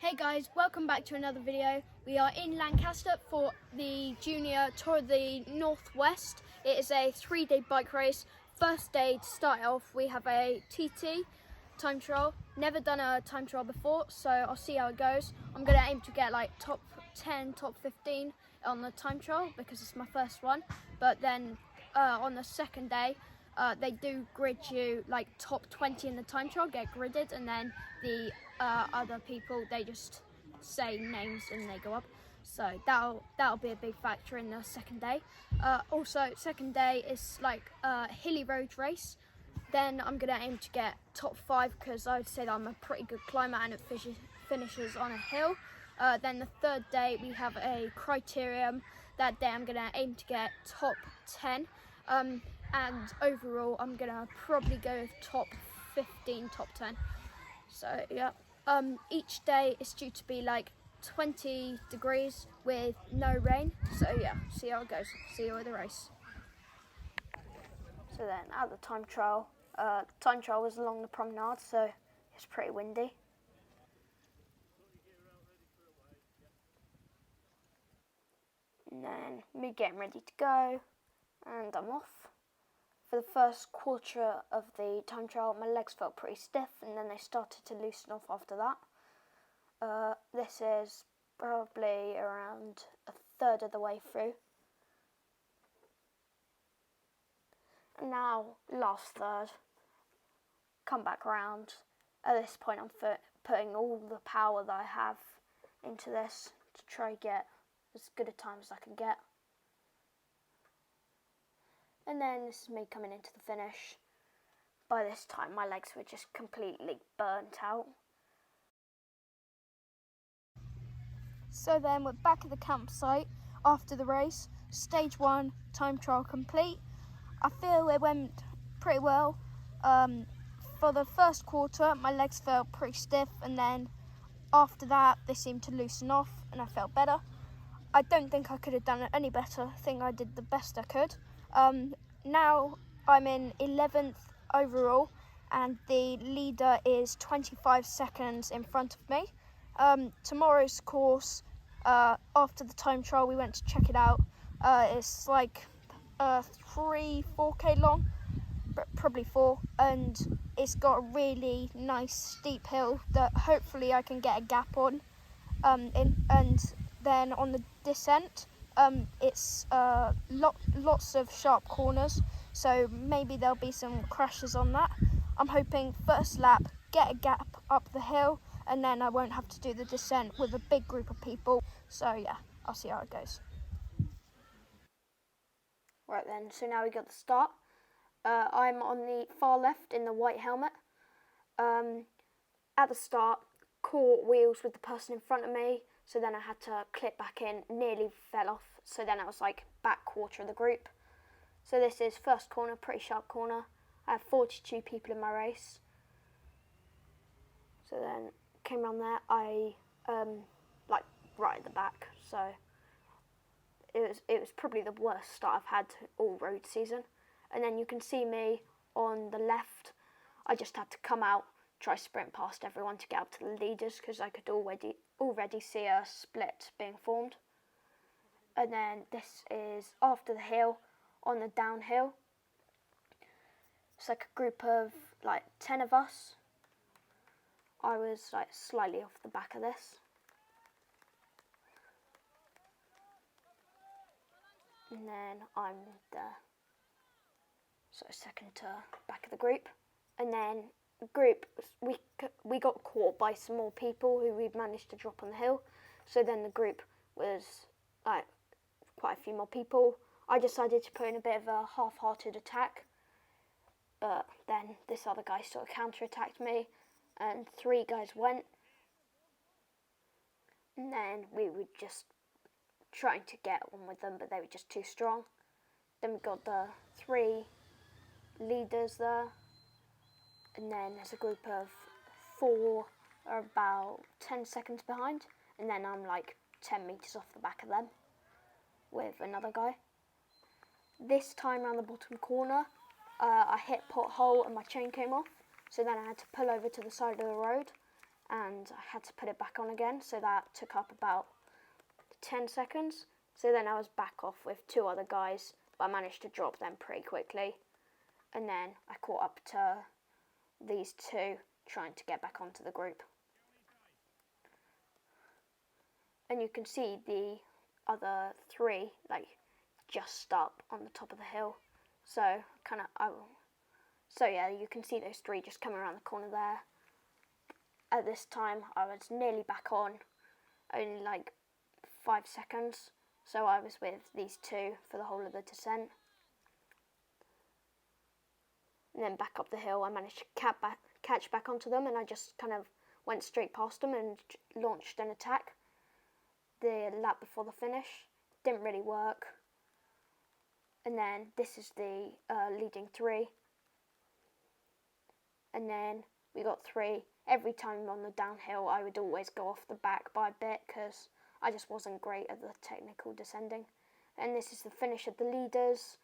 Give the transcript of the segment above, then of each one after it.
Hey guys, welcome back to another video. We are in Lancaster for the Junior Tour of the Northwest. It is a 3-day bike race. First day to start off, we have a TT time trial. Never done a time trial before, so I'll see how it goes. I'm going to aim to get like top 10, top 15 on the time trial because it's my first one. But then on the second day, they do grid you like top 20 in the time trial, get gridded, and then the other people, they just say names and they go up. So that'll be a big factor in the second day. Also, second day is like a hilly road race. Then I'm gonna aim to get top 5 because I would say that I'm a pretty good climber and it finishes on a hill. Then the third day we have a Criterium. That day I'm gonna aim to get top 10. And overall I'm gonna probably go with top 15, top 10. So yeah, each day is due to be like 20 degrees with no rain. So yeah, see how it goes. See you at the race. So then at the time trial was along the promenade, so it's pretty windy. And then me getting ready to go, and I'm off. For the first quarter of the time trial, my legs felt pretty stiff, and then they started to loosen off after that. This is probably around a third of the way through. And now, last third, come back round. At this point, I'm putting all the power that I have into this to try to get as good a time as I can get. And then this is me coming into the finish. By this time, my legs were just completely burnt out. So then we're back at the campsite after the race. Stage 1 time trial complete. I feel it went pretty well. For the first quarter, my legs felt pretty stiff, and then after that, they seemed to loosen off, and I felt better. I don't think I could have done it any better. I think I did the best I could. Now I'm in 11th overall, and the leader is 25 seconds in front of me. Tomorrow's course, after the time trial, we went to check it out. It's like 3-4k long, but probably 4, and it's got a really nice steep hill that hopefully I can get a gap on. And then on the descent, it's lots of sharp corners, so maybe there'll be some crashes on that. I'm hoping first lap, get a gap up the hill, and then I won't have to do the descent with a big group of people. So yeah, I'll see how it goes. Right then, so now we got the start. I'm on the far left in the white helmet. At the start, caught wheels with the person in front of me, so then I had to clip back in, nearly fell off, so then I was like back quarter of the group. So this is first corner, pretty sharp corner. I have 42 people in my race. So then came around there, I like right at the back, so it was probably the worst start I've had all road season. And then you can see me on the left. I just had to come out, try sprint past everyone to get up to the leaders because I could already see a split being formed. And then this is after the hill, on the downhill. It's like a group of like 10 of us. I was like slightly off the back of this. And then I'm the second to back of the group. And then group, we got caught by some more people who we'd managed to drop on the hill. So then the group was like quite a few more people. I decided to put in a bit of a half-hearted attack, but then this other guy sort of counter-attacked me, and 3 guys went. And then we were just trying to get on with them, but they were just too strong. Then we got the 3 leaders there, and then there's a group of 4 are about 10 seconds behind, and then I'm like 10 metres off the back of them with another guy. This time around the bottom corner, I hit pothole and my chain came off, so then I had to pull over to the side of the road and I had to put it back on again, so that took up about 10 seconds. So then I was back off with 2 other guys, but I managed to drop them pretty quickly. And then I caught up to these 2 trying to get back onto the group. And you can see the other 3 like just up on the top of the hill. So yeah, you can see those 3 just coming around the corner there. At this time I was nearly back on, only like 5 seconds. So I was with these 2 for the whole of the descent. And then back up the hill I managed to catch back onto them, and I just kind of went straight past them and launched an attack. The lap before the finish didn't really work. And then this is the leading 3. And then we got 3. Every time on the downhill I would always go off the back by a bit because I just wasn't great at the technical descending. And this is the finish of the leaders.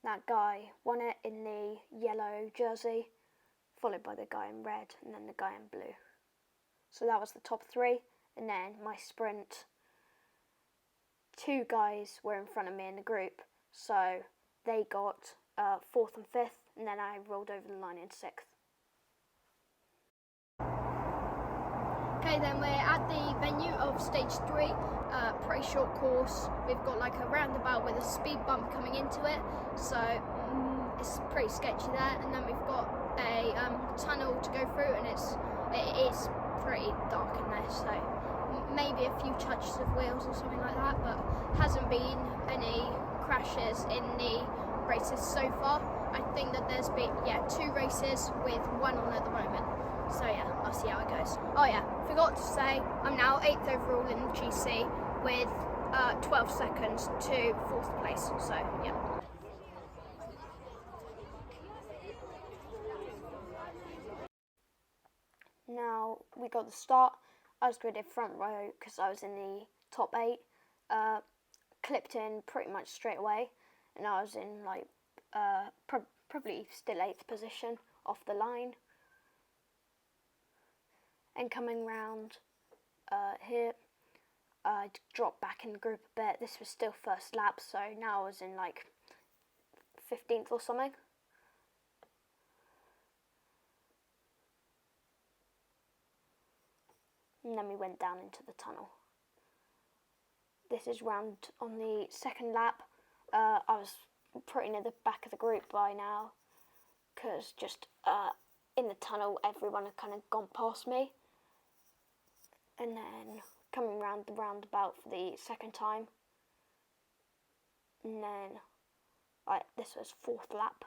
That guy won it in the yellow jersey, followed by the guy in red and then the guy in blue. So that was the top 3. And then my sprint, 2 guys were in front of me in the group, so they got 4th and 5th, and then I rolled over the line in 6th. Okay, then we're at the venue of stage 3, pretty short course. We've got like a roundabout with a speed bump coming into it, so it's pretty sketchy there. And then we've got a tunnel to go through, and it is pretty dark in there, so maybe a few touches of wheels or something like that, but hasn't been any crashes in the races so far. I think that there's been 2 races with 1 on at the moment. So yeah, I'll see how it goes. Oh yeah, forgot to say, I'm now 8th overall in the GC with 12 seconds to 4th place, so yeah. Now we got the start. I was gridded front row because I was in the top 8. Clipped in pretty much straight away, and I was in like probably still 8th position off the line. And coming round here, I dropped back in the group a bit. This was still first lap, so now I was in like 15th or something. And then we went down into the tunnel. This is round on the 2nd lap. I was pretty near the back of the group by now, because just in the tunnel everyone had kind of gone past me. And then coming round the roundabout for the 2nd time, and then this was 4th lap,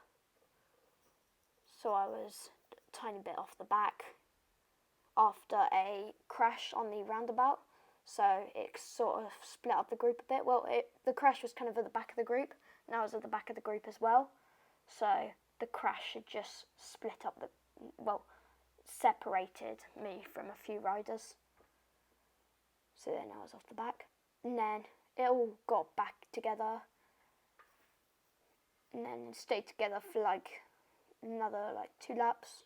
so I was a tiny bit off the back after a crash on the roundabout, so it sort of split up the group a bit. Well, the crash was kind of at the back of the group, and I was at the back of the group as well, so the crash had just split up separated me from a few riders. So then I was off the back, and then it all got back together, and then stayed together for like another 2 laps.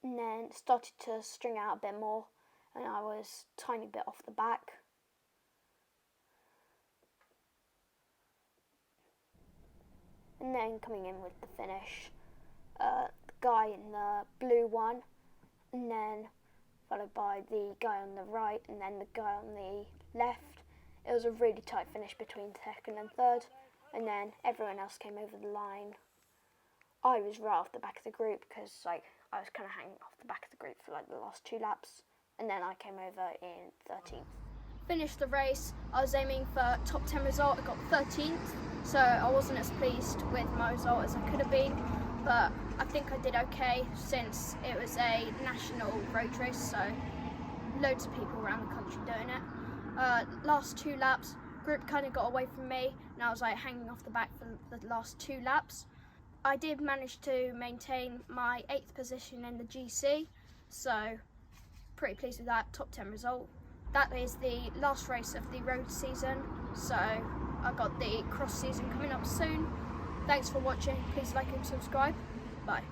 And then started to string out a bit more, and I was a tiny bit off the back. And then coming in with the finish, the guy in the blue one, and then followed by the guy on the right, and then the guy on the left. It was a really tight finish between 2nd and 3rd, and then everyone else came over the line. I was right off the back of the group because I was kind of hanging off the back of the group for the last 2 laps, and then I came over in 13th. Finished the race. I was aiming for top 10 result. I got 13th, so I wasn't as pleased with my result as I could have been, but I think I did okay since it was a national road race, so loads of people around the country doing it. Last 2 laps, group kind of got away from me, and I was hanging off the back for the last 2 laps. I did manage to maintain my 8th position in the GC, so pretty pleased with that, top 10 result. That is the last race of the road season, so I've got the cross season coming up soon. Thanks for watching. Please like and subscribe. Bye.